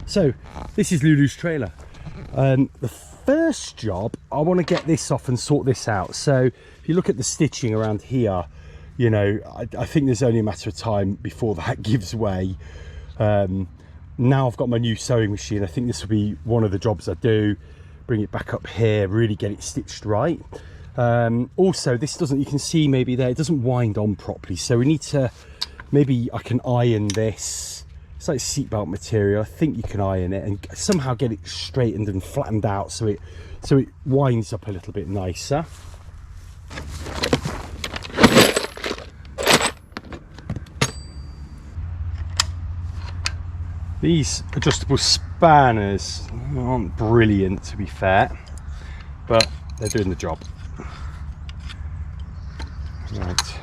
So this is Lulu's trailer. The first job, I want to get this off and sort this out. So if you look at the stitching around here, you know, I think there's only a matter of time before that gives way. Now I've got my new sewing machine. I think this will be one of the jobs I do. Bring it back up here, really get it stitched right. Also, this doesn't, you can see maybe there, it doesn't wind on properly. So we need to, maybe I can iron this. It's like seatbelt material. I think you can iron it and somehow get it straightened and flattened out so it winds up a little bit nicer. These adjustable spanners aren't brilliant, to be fair, but they're doing the job. Right.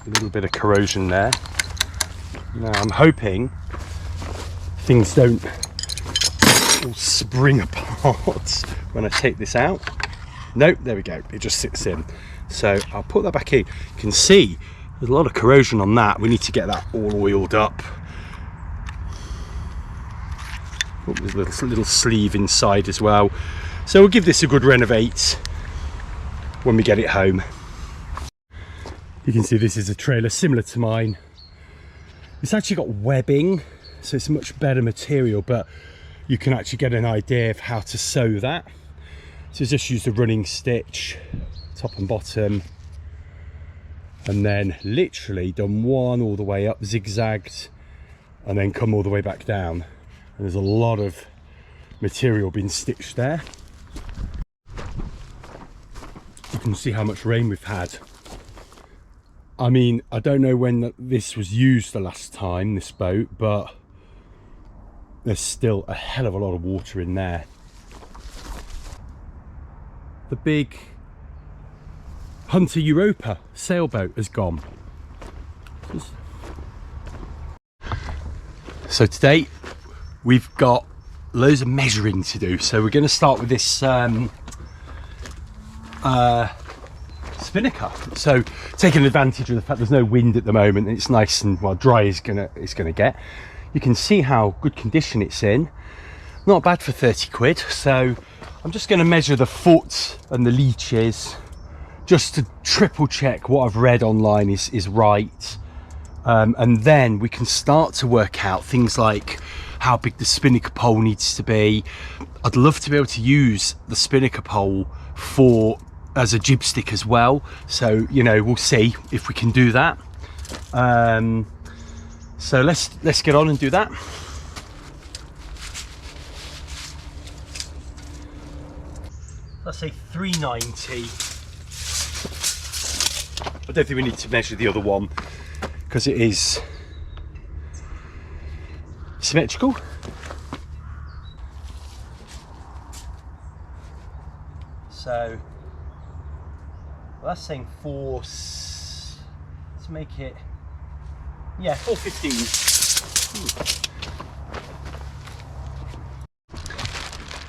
A little bit of corrosion there. Now I'm hoping things don't all spring apart when I take this out. Nope, there we go, it just sits in. So I'll put that back in. You can see there's a lot of corrosion on that. We need to get that all oiled up. Oh, there's a little sleeve inside as well. So we'll give this a good renovate when we get it home. You can see this is a trailer similar to mine. It's actually got webbing, so it's a much better material, but you can actually get an idea of how to sew that. So just use the running stitch, top and bottom, and then literally done one all the way up, zigzagged, and then come all the way back down. And there's a lot of material being stitched there. You can see how much rain we've had. I mean, I don't know when this was used the last time, this boat, but there's still a hell of a lot of water in there. The big Hunter Europa sailboat has gone. So today we've got loads of measuring to do. So we're going to start with this Spinnaker. So taking advantage of the fact there's no wind at the moment and it's nice and well dry is gonna get. You can see how good condition it's in. Not bad for 30 quid. So I'm just going to measure the foot and the leeches just to triple check what I've read online is right. And then we can start to work out things like how big the Spinnaker pole needs to be. I'd love to be able to use the Spinnaker pole as a jib stick as well, so you know, we'll see if we can do that. So let's get on and do that. Let's say 390. I don't think we need to measure the other one because it is symmetrical. So well, that's saying let's make it, yeah, 415.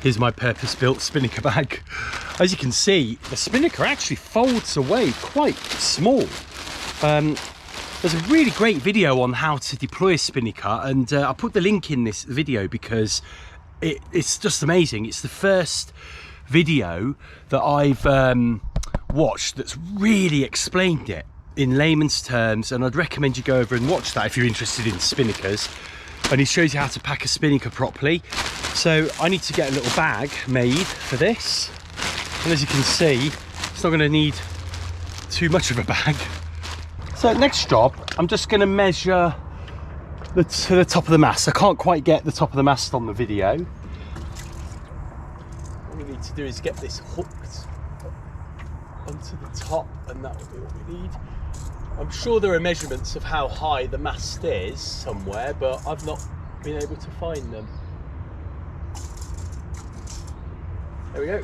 Here's my purpose-built Spinnaker bag. As you can see, the Spinnaker actually folds away quite small. There's a really great video on how to deploy a Spinnaker, and I'll put the link in this video because it's just amazing. It's the first video that I've watched that's really explained it in layman's terms, and I'd recommend you go over and watch that if you're interested in Spinnakers. And he shows you how to pack a Spinnaker properly. So I need to get a little bag made for this, and as you can see, it's not going to need too much of a bag. So next job, I'm just going to measure to the top of the mast. I can't quite get the top of the mast on the video. What we need to do is get this hooked onto the top, and that will be what we need. I'm sure there are measurements of how high the mast is somewhere, but I've not been able to find them. There we go.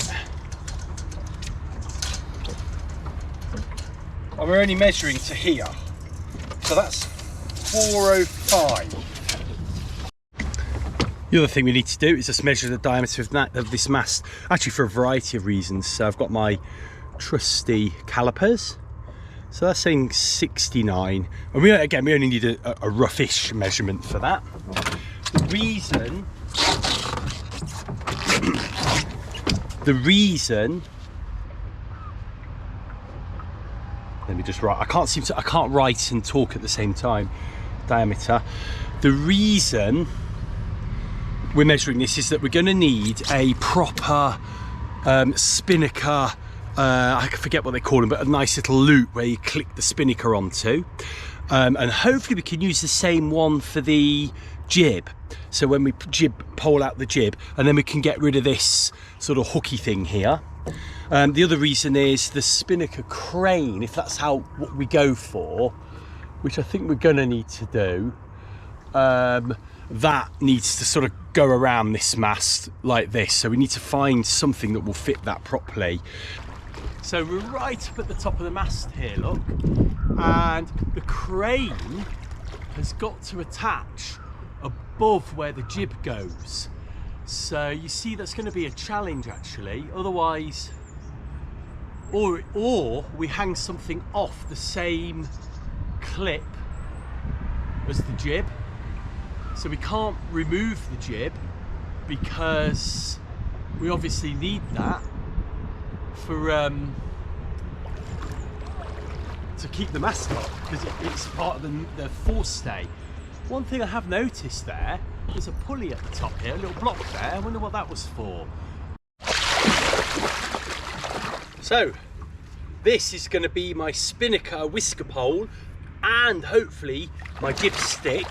And we're only measuring to here, so that's 405. The other thing we need to do is just measure the diameter of this mast, actually for a variety of reasons. So I've got my trusty calipers. So that's saying 69. And we only need a roughish measurement for that. The reason let me just write. I can't write and talk at the same time. Diameter. The reason we're measuring this is that we're going to need a proper Spinnaker. I forget what they call them, but a nice little loop where you click the Spinnaker onto, and hopefully we can use the same one for the jib. So when we pole out the jib, and then we can get rid of this sort of hooky thing here. The other reason is the Spinnaker crane, if that's what we go for, which I think we're going to need to do, that needs to sort of go around this mast like this. So we need to find something that will fit that properly. So we're right up at the top of the mast here, look, and the crane has got to attach above where the jib goes. So you see that's going to be a challenge actually, otherwise, or we hang something off the same clip as the jib. So we can't remove the jib because we obviously need that for to keep the mast up, because it's part of the forestay. One thing I have noticed there's a pulley at the top here, a little block there. I wonder what that was for. So this is going to be my Spinnaker whisker pole and hopefully my jib stick.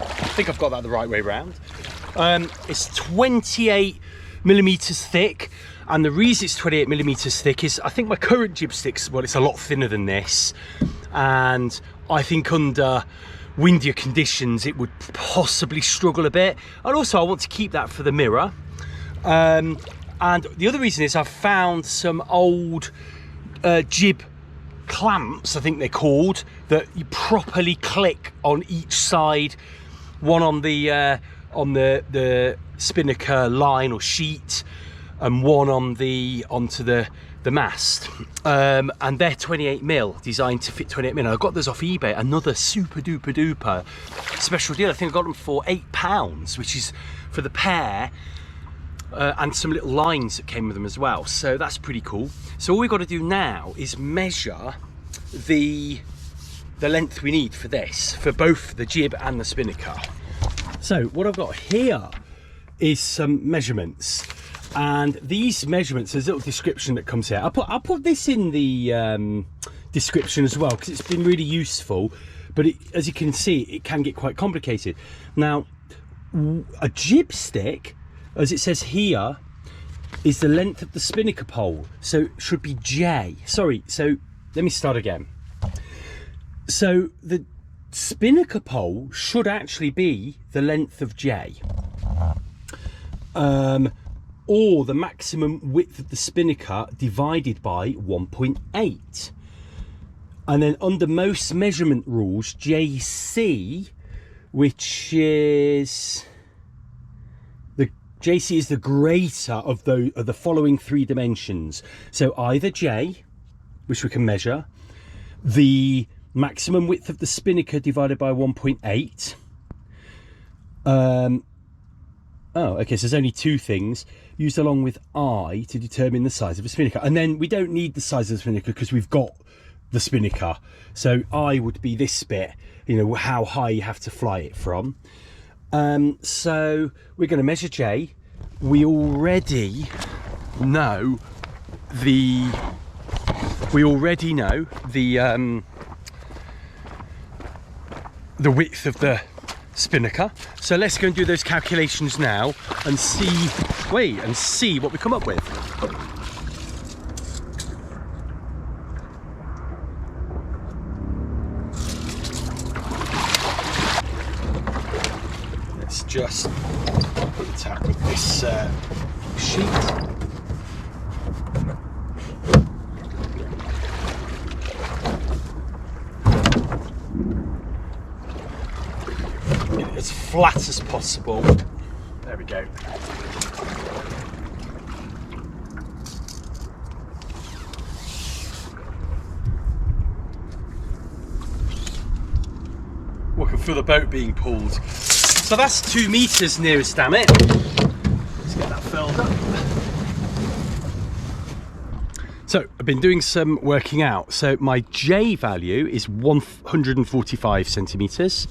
I think I've got that the right way round. It's 28 millimeters thick, and the reason it's 28 millimeters thick is I think my current jib stick's, well, it's a lot thinner than this, and I think under windier conditions it would possibly struggle a bit, and also I want to keep that for the mirror. And the other reason is I've found some old jib clamps, I think they're called, that you properly click on each side, one on the Spinnaker line or sheet, and one onto the mast, and they're 28 mil, designed to fit 28 mil. I got those off eBay, another super duper duper special deal. I think I got them for £8, which is for the pair, and some little lines that came with them as well. So that's pretty cool. So all we've got to do now is measure the length we need for this, for both the jib and the Spinnaker. So what I've got here is some measurements, and these measurements, there's a little description that comes here. I'll put this in the description as well, because it's been really useful, but as you can see, it can get quite complicated. Now, a jib stick, as it says here, is the length of the Spinnaker pole, so it should be J. Sorry, so let me start again. So the Spinnaker pole should actually be the length of J, or the maximum width of the Spinnaker divided by 1.8. And then under most measurement rules, JC, which is JC is the greater of the following three dimensions. So either J, which we can measure, the maximum width of the Spinnaker divided by 1.8. Oh, okay, so there's only two things, used along with I to determine the size of a Spinnaker. And then we don't need the size of the Spinnaker because we've got the Spinnaker. So I would be this bit, you know, how high you have to fly it from. So we're going to measure J. We already know the width of the Spinnaker. So let's go and do those calculations now and see what we come up with. Let's just put the tap with this sheet. As flat as possible. There we go. for the boat being pulled. So that's 2 meters nearest, damn it. Let's get that filled up. So I've been doing some working out. So my J value is 145 centimeters.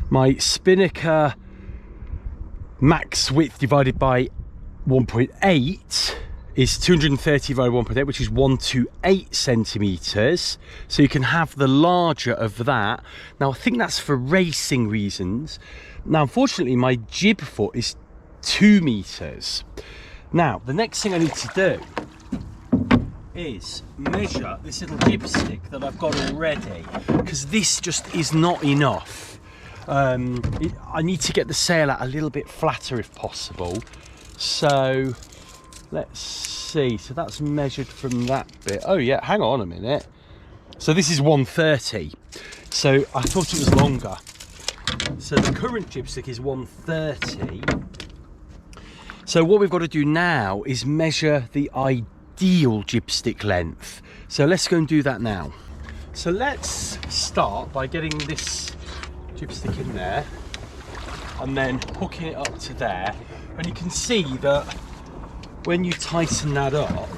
My Spinnaker max width divided by 1.8 is 230 by 1.8, which is 128 centimeters. So you can have the larger of that. Now I think that's for racing reasons. Now unfortunately my jib foot is 2 meters. Now the next thing I need to do is measure this little jib stick that I've got already, because this just is not enough. I need to get the sail out a little bit flatter if possible. So let's see, so that's measured from that bit. Oh yeah, hang on a minute. So this is 130. So I thought it was longer. So the current jib stick is 130. So what we've got to do now is measure the ideal jib stick length. So let's go and do that now. So let's start by getting this jib stick in there and then hooking it up to there. And you can see that when you tighten that up,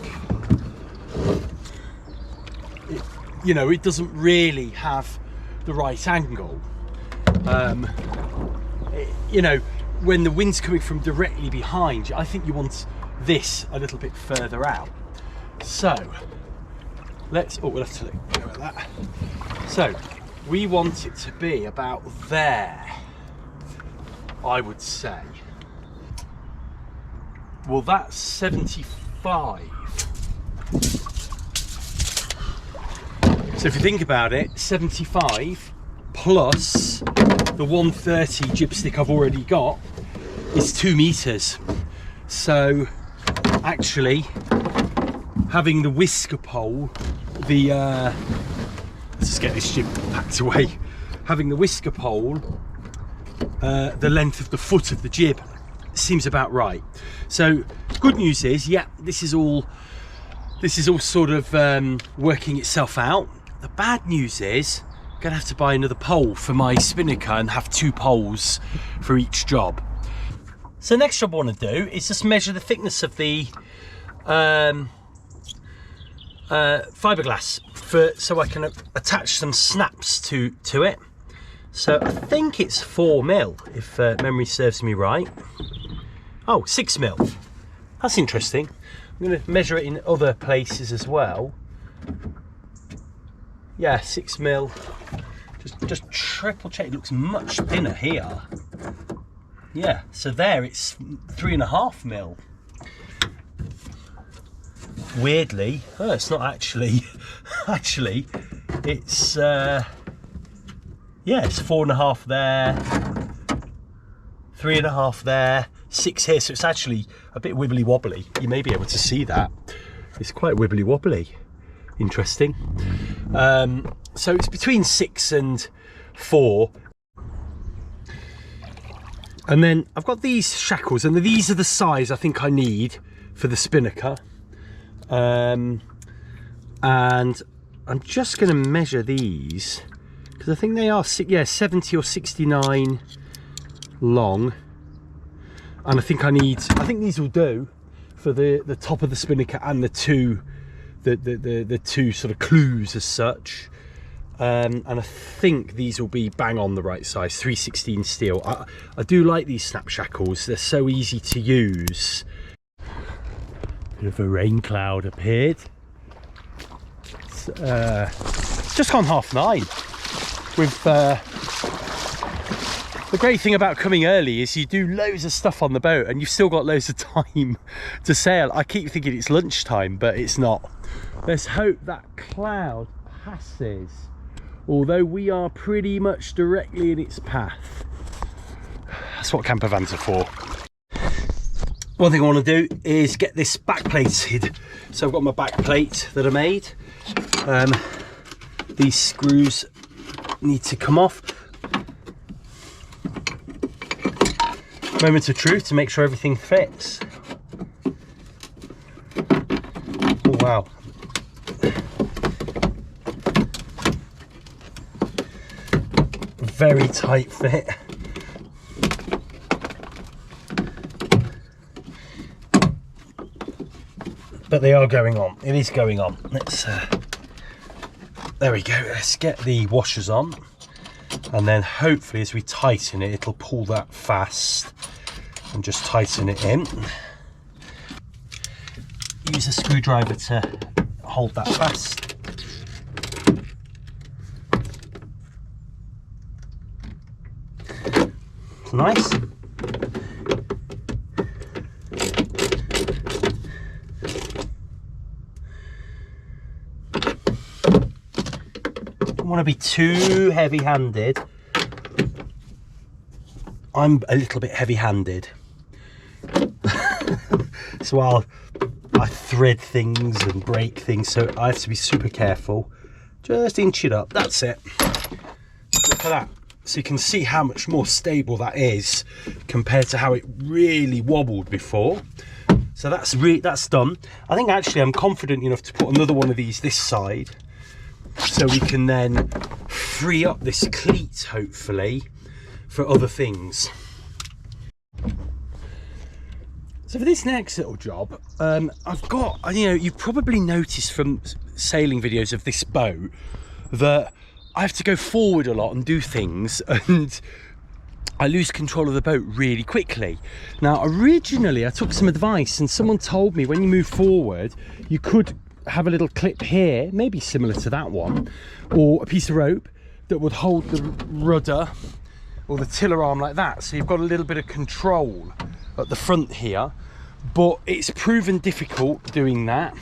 it doesn't really have the right angle. When the wind's coming from directly behind you, I think you want this a little bit further out. So we'll have to look at that. So we want it to be about there, I would say. Well, that's 75. So if you think about it, 75 plus the 130 jib stick I've already got is 2 meters. So actually having the whisker pole, let's just get this jib packed away. Having the whisker pole, the length of the foot of the jib seems about right. So good news is, yeah, this is all sort of working itself out. The bad news is I'm gonna have to buy another pole for my Spinnaker and have 2 poles for each job. So next job I want to do is just measure the thickness of the fibreglass so I can attach some snaps to it. So I think it's 4 mil if memory serves me right. Oh, 6 mil. That's interesting. I'm going to measure it in other places as well. Yeah, 6 mil. Just triple check. It looks much thinner here. Yeah, so there it's 3.5 mil. Weirdly, it's not actually. Actually, it's yeah, it's 4.5 there, 3.5 there, 6 here. So it's actually a bit wibbly wobbly. You may be able to see that. It's quite wibbly wobbly. Interesting. So it's between 6 and 4. And then I've got these shackles, and these are the size I think I need for the Spinnaker. And I'm just going to measure these because I think they are 70 or 69 long, and I think these will do for the top of the Spinnaker and the two sort of clues as such. And I think these will be bang on the right size, 316 steel. I do like these snap shackles, they're so easy to use. Bit of a rain cloud appeared. It's just gone 9:30. The great thing about coming early is you do loads of stuff on the boat and you've still got loads of time to sail. I keep thinking it's lunchtime, but it's not. Let's hope that cloud passes, although we are pretty much directly in its path. That's what camper vans are for. One thing I want to do is get this back plated. So I've got my back plate that I made. These screws need to come off. Moment of truth to make sure everything fits. Oh wow. very tight fit. But they are going on. It is going on. Let's there we go. Let's get the washers on, and then hopefully as we tighten it, it'll pull that fast, and just tighten it in. Use a screwdriver to hold that fast. It's nice. Don't want to be too heavy-handed. I'm a little bit heavy-handed. So I thread things and break things, so I have to be super careful. Just inch it up, that's it. Look at that. So you can see how much more stable that is compared to how it really wobbled before. So that's done. I think actually I'm confident enough to put another one of these this side, so we can then free up this cleat hopefully for other things. So for this next little job, I've got, you know, you've probably noticed from sailing videos of this boat that I have to go forward a lot and do things, and I lose control of the boat really quickly. Now, originally I took some advice, and someone told me when you move forward, you could have a little clip here, maybe similar to that one, or a piece of rope that would hold the rudder or the tiller arm like that. So you've got a little bit of control at the front here, but it's proven difficult doing that.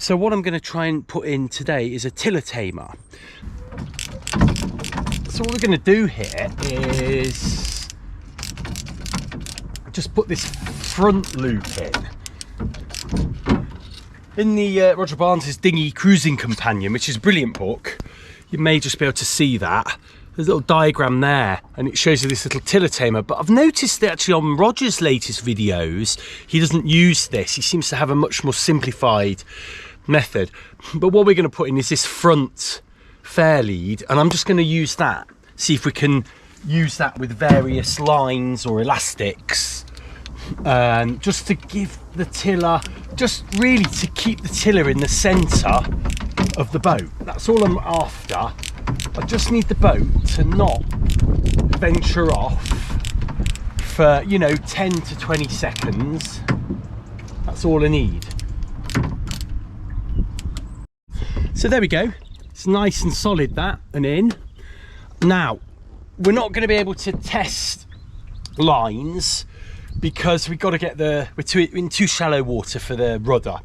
So what I'm going to try and put in today is a tiller tamer. So what we're going to do here is just put this front loop in the Roger Barnes's Dinghy Cruising Companion, which is a brilliant book. You may just be able to see that. There's a little diagram there, and it shows you this little tiller tamer. But I've noticed that actually on Roger's latest videos, he doesn't use this. He seems to have a much more simplified method. But what we're going to put in is this front fair lead, and I'm just going to use that. See if we can use that with various lines or elastics, just to give the tiller, just really to keep the tiller in the centre of the boat. That's all I'm after. I just need the boat to not venture off for, you know, 10 to 20 seconds. That's all I need. So there we go. It's nice and solid, that, and in. Now, we're not going to be able to test lines because we've got to get we're in too shallow water for the rudder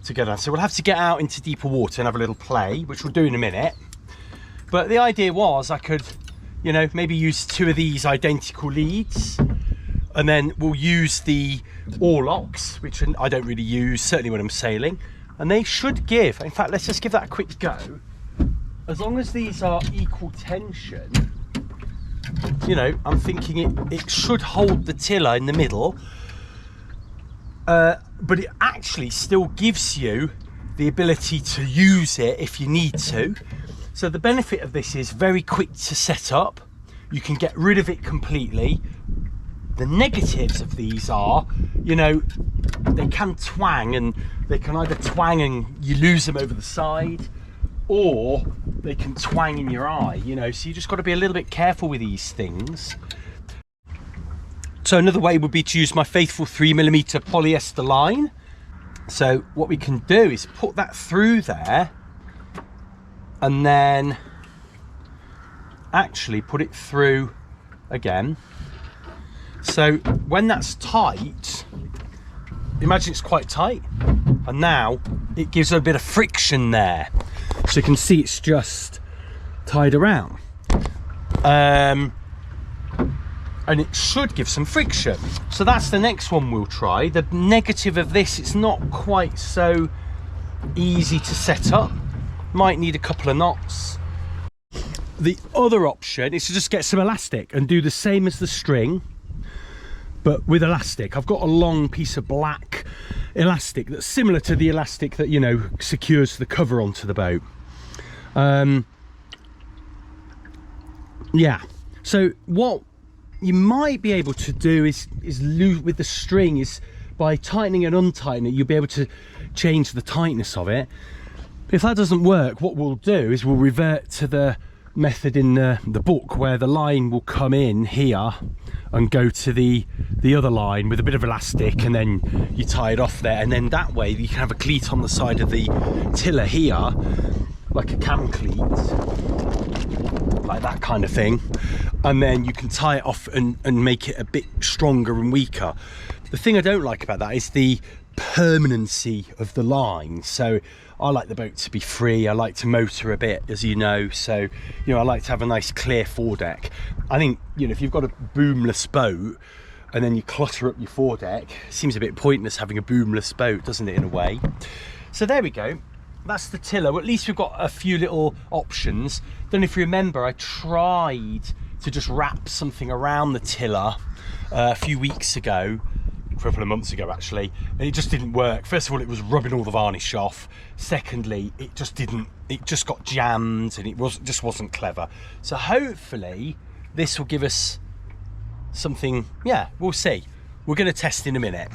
to go down. So we'll have to get out into deeper water and have a little play, which we'll do in a minute. But the idea was I could, you know, maybe use two of these identical leads, and then we'll use the oarlocks, which I don't really use, certainly when I'm sailing. And they should give, in fact, let's just give that a quick go. As long as these are equal tension, you know, I'm thinking it should hold the tiller in the middle, but it actually still gives you the ability to use it if you need to. So the benefit of this is very quick to set up. You can get rid of it completely. The negatives of these are, you know, they can twang, and they can either twang and you lose them over the side, or they can twang in your eye, you know, so you just got to be a little bit careful with these things. So another way would be to use my faithful 3mm polyester line. So what we can do is put that through there, and then actually put it through again. So when that's tight, imagine it's quite tight, and now it gives a bit of friction there. So you can see it's just tied around. And it should give some friction. So that's the next one we'll try. The negative of this, it's not quite so easy to set up. Might need a couple of knots. The other option is to just get some elastic and do the same as the string, but with elastic. I've got a long piece of black elastic that's similar to the elastic that, you know, secures the cover onto the boat. Yeah, so what you might be able to do is loose with the string, is by tightening and untightening it, you'll be able to change the tightness of it. If that doesn't work, what we'll do is we'll revert to the method in the book, where the line will come in here and go to the other line with a bit of elastic, and then you tie it off there, and then that way you can have a cleat on the side of the tiller here, like a cam cleat, like that kind of thing, and then you can tie it off and make it a bit stronger and weaker. The thing I don't like about that is the permanency of the line. So I like the boat to be free. I like to motor a bit, as you know, so you know, I like to have a nice clear foredeck. I think, you know, if you've got a boomless boat and then you clutter up your foredeck, it seems a bit pointless having a boomless boat, doesn't it, in a way? So there we go, that's the tiller. Well, at least we've got a few little options. Don't know if you remember, I tried to just wrap something around the tiller a few weeks ago, a couple of months ago actually, and it just didn't work. First of all, it was rubbing all the varnish off. Secondly, it just got jammed, and it just wasn't clever. So hopefully this will give us something. Yeah, we'll see. We're going to test in a minute.